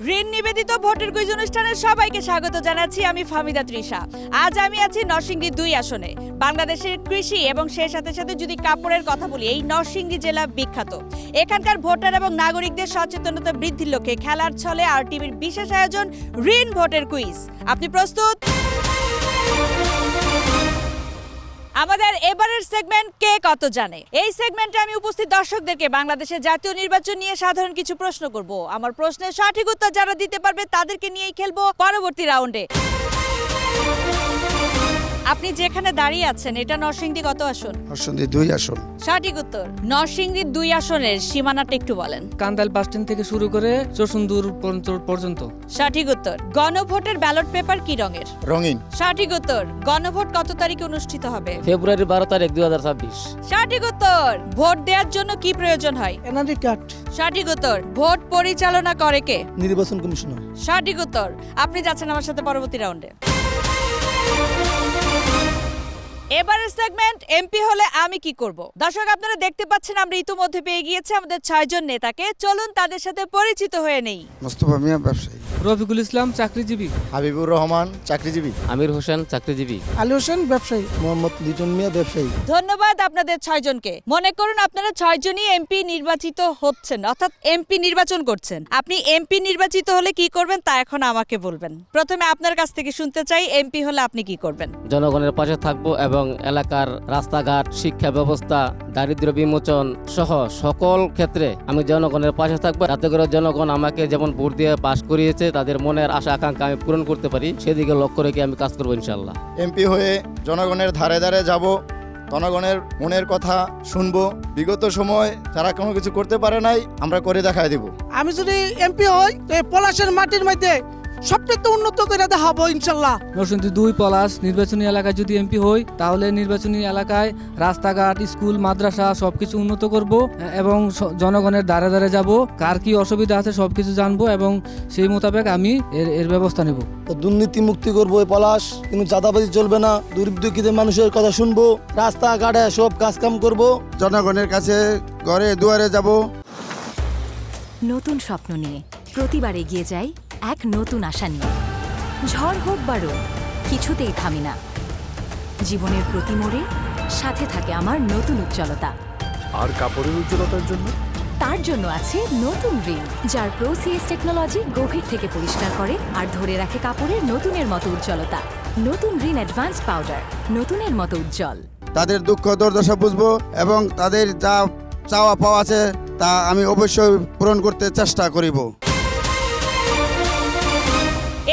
ঋণ নিবেদিত ভোটের কুইজ অনুষ্ঠানে সবাইকে স্বাগত জানাচ্ছি। আমি ফাহমিদা তৃষা। আজ আমি আছি নরসিংদী 2 আসনে। বাংলাদেশের কৃষি এবং সেই সাথে সাথে যদি কাপড়ের কথা বলি, এই নরসিংদী জেলা বিখ্যাত। এখানকার ভোটার এবং নাগরিকদের সচেতনতা বৃদ্ধির লক্ষ্যে খেলার ছলে RTVর বিশেষ আয়োজন ঋণ ভোটের কুইজ। আপনি প্রস্তুত? আমাদের এবারের সেগমেন্ট কে কত জানে। এই সেগমেন্টে আমি উপস্থিত দর্শকদেরকে বাংলাদেশের জাতীয় নির্বাচন নিয়ে সাধারণ কিছু প্রশ্ন করব। আমার প্রশ্নের সঠিক উত্তর যারা দিতে পারবে তাদেরকে নিয়েই খেলবো পরবর্তী রাউন্ডে। আপনি যেখানে দাঁড়িয়ে আছেন এটা নরসিংদী কত আসন? নরসিংদী 2 আসন। সঠিক উত্তর। নরসিংদী 2 আসনের সীমানাটা একটু বলেন। কান্দাইল বাস স্ট্যান্ড থেকে শুরু করে চরসুন্দুর পর্যন্ত। সঠিক উত্তর। গণভোটের ব্যালট পেপার কি রঙের? রঙিন। সঠিক উত্তর। গণভোট কত তারিখে অনুষ্ঠিত হবে? ফেব্রুয়ারি 12 তারিখ 2026। সঠিক উত্তর। ভোট দেওয়ার জন্য কি প্রয়োজন হয়? NID card. সঠিক উত্তর। ভোট পরিচালনা করে কে? নির্বাচন কমিশনার। সঠিক উত্তর। আপনি যাচ্ছেন আমার সাথে পরবর্তী রাউন্ডে। এবারের সেগমেন্ট এমপি হলে আমি কি করব। দর্শক আপনারা দেখতে পাচ্ছেন আমরা ইতিমধ্যে পেয়ে গিয়েছি আমাদের 6 জন নেতাকে। চলুন তাদের সাথে পরিচিত হয়ে নেই। মোস্তফা মিয়া ব্যবসায়ী। রফিকুল ইসলাম চাকরিজীবী। হাবিবুর রহমান চাকরিজীবী। আমির হোসেন চাকরিজীবী। আলী হোসেন ব্যবসায়ী। মোহাম্মদ লিটন মিয়া ব্যবসায়ী। ধন্যবাদ আপনাদের 6 জনকে। মনে করুন আপনারা 6 জনই এমপি নির্বাচিত হচ্ছেন, অর্থাৎ এমপি নির্বাচন করছেন। আপনি এমপি নির্বাচিত হলে কি করবেন তা এখন আমাকে বলবেন। প্রথমে আপনার কাছ থেকে শুনতে চাই, এমপি হলে আপনি কি করবেন? জনগণের পাশে থাকব এবং এলাকার রাস্তাঘাট, শিক্ষা ব্যবস্থা, দারিদ্র্য বিমোচন সহ সকল ক্ষেত্রে আমি জনগণের পাশে থাকবো, যাতে করে জনগণ আমাকে যেমন ভোট দিয়ে পাশ করিয়েছে তাদের মনের আশা আকাঙ্ক্ষা আমি পূরণ করতে পারি, সেদিকে লক্ষ্য রেখে আমি কাজ করবো ইনশাল্লাহ। এমপি হয়ে জনগণের ধারে ধারে যাব, জনগণের মনের কথা শুনবো। বিগত সময় যারা কোনো কিছু করতে পারে নাই আমরা করে দেখায় দেব। আমি যদি এমপি হই তো এই পলাশের মাটির মধ্যে সবচেয়ে উন্নত করে দেখাবো ইনশাল্লাহ। নরসিংদী 2 পলাশ নির্বাচনী এলাকায় যদি এমপি হই তাহলে নির্বাচনী এলাকায় রাস্তাঘাট, স্কুল, মাদ্রাসা সবকিছু উন্নত করব এবং জনগণের দ্বারে দ্বারে যাব। কার কি অসুবিধা আছে সবকিছু জানবো এবং সেই মোতাবেক আমি এর ব্যবস্থা নেব। দুর্নীতি মুক্তি করবো এই পলাশ, কিন্তু চাঁদাবাজি চলবে না। দুর্নীতির মানুষের কথা শুনবো, রাস্তাঘাটে সব কাজ কাম করবো, জনগণের কাছে ঘরে দুয়ারে যাব। নতুন স্বপ্ন নিয়ে প্রতিবার এগিয়ে যাই এক নতুন আশা নিয়ে। ঝড় হোক বা রোদ, কিছুতেই থামি না। জীবনের প্রতি মোড়ে সাথে থাকে আমার নতুন উজ্জ্বলতা। আর কাপড়ের উজ্জ্বলতার জন্য? তার জন্য আছে নতুন রিন, যার প্রো-সিএস টেকনোলজি গভীর থেকে পরিষ্কার করে আর ধরে রাখে কাপড়ের নতুনের মতো উজ্জ্বলতা। নতুন রিন অ্যাডভান্স পাউডার, নতুনের মতো উজ্জ্বল। তাদের দুঃখ দুর্দশা বুঝবো এবং তাদের যা চাওয়া পাওয়া আছে তা আমি অবশ্যই পূরণ করতে চেষ্টা করিব।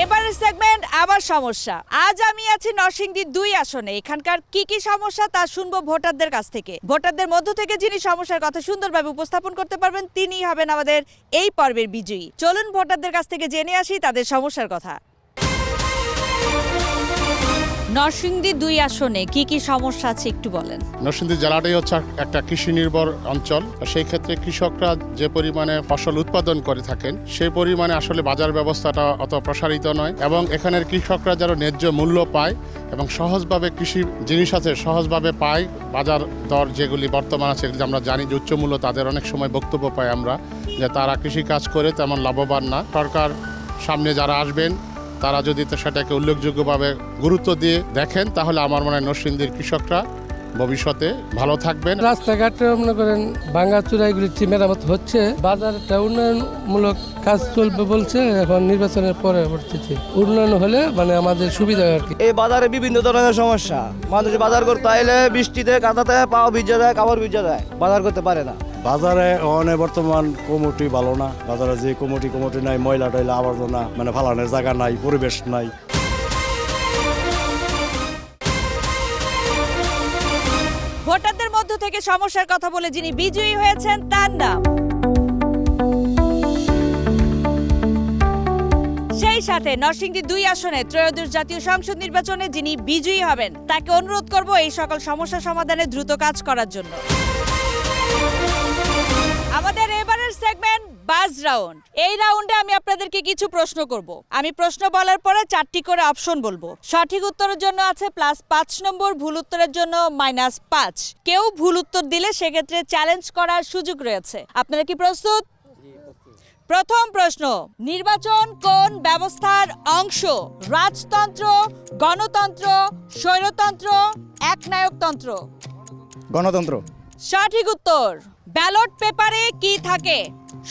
এবারের সেগমেন্ট আবার সমস্যা। আজ আমি আছি নরসিংদী 2 আসনে। এখানকার কি কি সমস্যা তা শুনবো ভোটারদের কাছ থেকে। ভোটারদের মধ্য থেকে যিনি সমস্যার কথা সুন্দরভাবে উপস্থাপন করতে পারবেন তিনিই হবেন আমাদের এই পর্বের বিজয়ী। চলুন ভোটারদের কাছ থেকে জেনে আসি তাদের সমস্যার কথা। নরসিংদী 2 আসনে কি কি সমস্যা আছে একটু বলেন। নরসিংদী জেলাটাই হচ্ছে একটা কৃষি নির্ভর অঞ্চল। সেই ক্ষেত্রে কৃষকরা যে পরিমাণে ফসল উৎপাদন করে থাকেন সেই পরিমাণে আসলে বাজার ব্যবস্থাটা অত প্রসারিত নয় এবং এখানের কৃষকরা যেন ন্যায্য মূল্য পায় এবং সহজভাবে কৃষি জিনিস আছে সহজভাবে পায়। বাজার দর যেগুলি বর্তমান আছে এগুলি আমরা জানি যে উচ্চ মূল্য, তাদের অনেক সময় বক্তব্য পাই আমরা যে তারা কৃষি কাজ করে তেমন লাভবান না। সরকার সামনে যারা আসবেন তারা যদি সেটাকে উল্লেখযোগ্যভাবে গুরুত্ব দিয়ে দেখেন তাহলে আমার মনে হয় নরসিংদীর কৃষকরা ভবিষ্যতে ভালো থাকবেন। রাস্তাঘাটে মনে করেন ভাঙাচুরা এগুলি মেরামত হচ্ছে, বাজারটা উন্নয়নমূলক কাজ চলবে বলছে। এখন নির্বাচনের পরবর্তীতে উন্নয়ন হলে মানে আমাদের সুবিধা আর কি। এই বাজারে বিভিন্ন ধরনের সমস্যা। মানুষ বাজার করতে আইলে বৃষ্টিতে কাদাতে পাও ভিজে যায়, কাপড় ভিজে যায়, বাজার করতে পারে না। বাজারে বর্তমান কমিটি ভালো না। বাজারে যে কমিটি নাই, ময়লা টয়লা আবর্জনা মানে ফালানোর জায়গা নাই, পরিবেশ নাই। ভোটারদের মধ্য থেকে সমস্যার কথা বলে যিনি বিজয়ী হয়েছেন তার নাম। সেই সাথে নরসিংদী 2 আসনে ত্রয়োদশ জাতীয় সংসদ নির্বাচনে যিনি বিজয়ী হবেন তাকে অনুরোধ করব এই সকল সমস্যা সমাধানে দ্রুত কাজ করার জন্য। আমাদের এবারের সেগমেন্ট বাজ রাউন্ড। এই রাউন্ডে আমি আপনাদেরকে কিছু প্রশ্ন করব। আমি প্রশ্ন বলার পরে 4টি করে অপশন বলবো। সঠিক উত্তরের জন্য আছে +5 নম্বর, ভুল উত্তরের জন্য -5। কেউ ভুল উত্তর দিলে সেক্ষেত্রে চ্যালেঞ্জ করার সুযোগ রয়েছে। আপনারা কি প্রস্তুত? প্রথম প্রশ্ন, নির্বাচন কোন ব্যবস্থার অংশ? রাজতন্ত্র, গণতন্ত্র, স্বৈরতন্ত্র, একনায়কতন্ত্র? গণতন্ত্র। সঠিক উত্তর। ব্যালট পেপারে কি থাকে?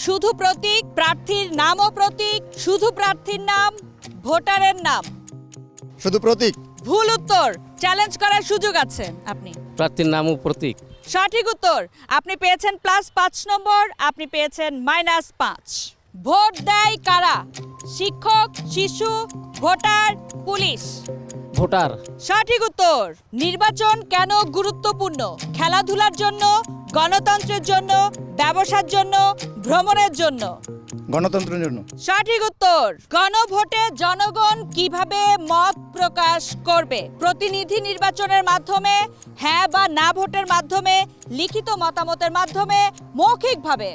শুধু প্রতীক, প্রার্থীর নাম ও প্রতীক, শুধু প্রার্থীর নাম, ভোটারের নাম? শুধু প্রতীক। ভুল উত্তর। চ্যালেঞ্জ করার সুযোগ আছে আপনি। প্রার্থীর নাম ও প্রতীক। সঠিক উত্তর। আপনি পেয়েছেন +5 নম্বর, আপনি পেয়েছেন -5। ভোট দেয় কারা? শিক্ষক, শিশু, ভোটার, পুলিশ? ভোটার। সঠিক উত্তর। নির্বাচন কেন গুরুত্বপূর্ণ? খেলাধুলার জন্য, গণতন্ত্রের জন্য, ব্যবসার জন্য, ভ্রমণের জন্য? গণতন্ত্রের জন্য। সঠিক উত্তর। গণভোটে জনগণ কিভাবে মত প্রকাশ করবে? প্রতিনিধি নির্বাচনের মাধ্যমে, হ্যাঁ বা না ভোটের মাধ্যমে, লিখিত মতামতের মাধ্যমে, মৌখিকভাবে?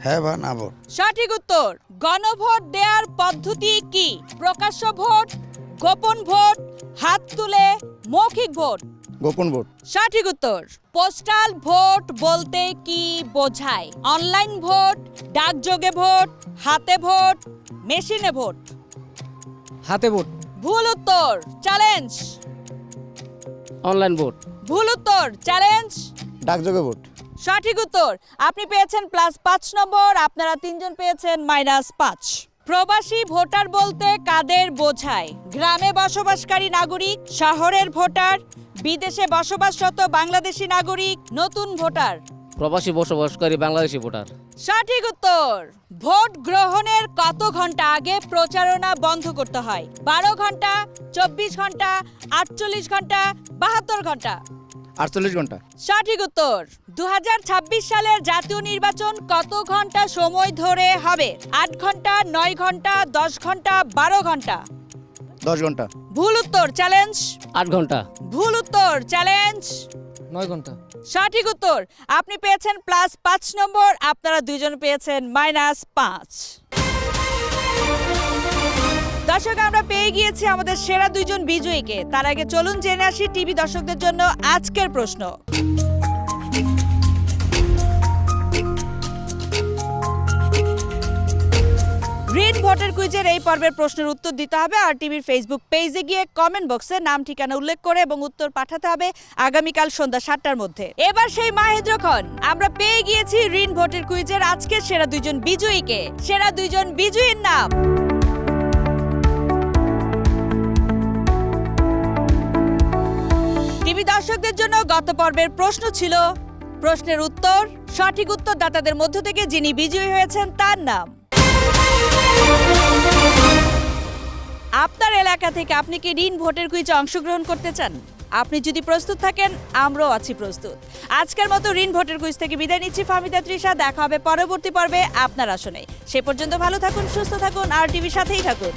হ্যাঁ বা না ভোট। সঠিক উত্তর। গণভোট দেওয়ার পদ্ধতি কি? প্রকাশ্য ভোট, গোপন ভোট, হাত তুলে, মৌখিক ভোট? গোপন ভোট। সঠিক উত্তর। পোস্টাল ভোট বলতে কি বোঝায়? অনলাইন ভোট, ডাকযোগে ভোট, হাতে ভোট, মেশিনে ভোট? হাতে ভোট। ভুল উত্তর। চ্যালেঞ্জ। Online vote. ভুল উত্তর। চ্যালেঞ্জ। ডাকযোগে ভোট। সঠিক উত্তর। আপনি পেয়েছেন +5 নম্বর, আপনারা 3 জন পেয়েছেন -5। প্রবাসী ভোটার বলতে কাদের বোঝায়? গ্রামে বসবাসকারী নাগরিক, শহরের ভোটার, বিদেশে বসবাসরত বাংলাদেশি নাগরিক, নতুন ভোটার? প্রবাসী বসবাসকারী বাংলাদেশি ভোটার। সঠিক উত্তর। ভোট গ্রহণের কত ঘন্টা আগে প্রচারণা বন্ধ করতে হয়? 12 ঘন্টা, 24 ঘন্টা, 48 ঘন্টা, 72 ঘন্টা? 48 ঘন্টা। সঠিক উত্তর। 2026 সালের জাতীয় নির্বাচন কত ঘন্টা সময় ধরে হবে? 8 ঘন্টা, 9 ঘন্টা, 10 ঘন্টা, 12 ঘন্টা? 10 ঘন্টা। ভুল উত্তর। চ্যালেঞ্জ। 8 ঘন্টা। ভুল উত্তর। চ্যালেঞ্জ। 9 ঘন্টা। সঠিক উত্তর। আপনি পেয়েছেন +5 নম্বর, আপনারা 2 জন পেয়েছেন -5। দর্শক, আমরা পেয়ে গিয়েছি আমাদের সেরা 2 জন বিজয়ীকে। তার আগে চলুন জেনে আসি টিভি দর্শকদের জন্য আজকের প্রশ্ন। গ্রিন ভোটার কুইজের এই পর্বের প্রশ্নের উত্তর দিতে হবে আর টিভির ফেসবুক পেজে গিয়ে কমেন্ট বক্সে নাম ঠিকানা উল্লেখ করে এবং উত্তর পাঠাতে হবে আগামীকাল সন্ধ্যা 7টার মধ্যে। এবার সেই মাহেন্দ্রক্ষণ, আমরা পেয়ে গিয়েছি গ্রিন ভোটার কুইজের আজকের সেরা 2 জন বিজয়ীকে। সেরা 2 জন বিজয়ীর নাম: টিভি দর্শকদের জন্য গত পর্বের প্রশ্ন ছিল, প্রশ্নের উত্তর, সঠিক উত্তরদাতাদের মধ্য থেকে যিনি বিজয়ী হয়েছেন তার নাম। আপনার এলাকা থেকে আপনি কি গ্রিন ভোটার কুইজে অংশগ্রহণ করতে চান? আপনি যদি প্রস্তুত থাকেন, আমরাও আছি প্রস্তুত। আজকের মতো গ্রিন ভোটার কুইজ থেকে বিদায় নিচ্ছি ফাহমিদা তৃষা। দেখা হবে পরবর্তী পর্বে আপনার আসনে। সে পর্যন্ত ভালো থাকুন, সুস্থ থাকুন আর টিভির সাথেই থাকুন।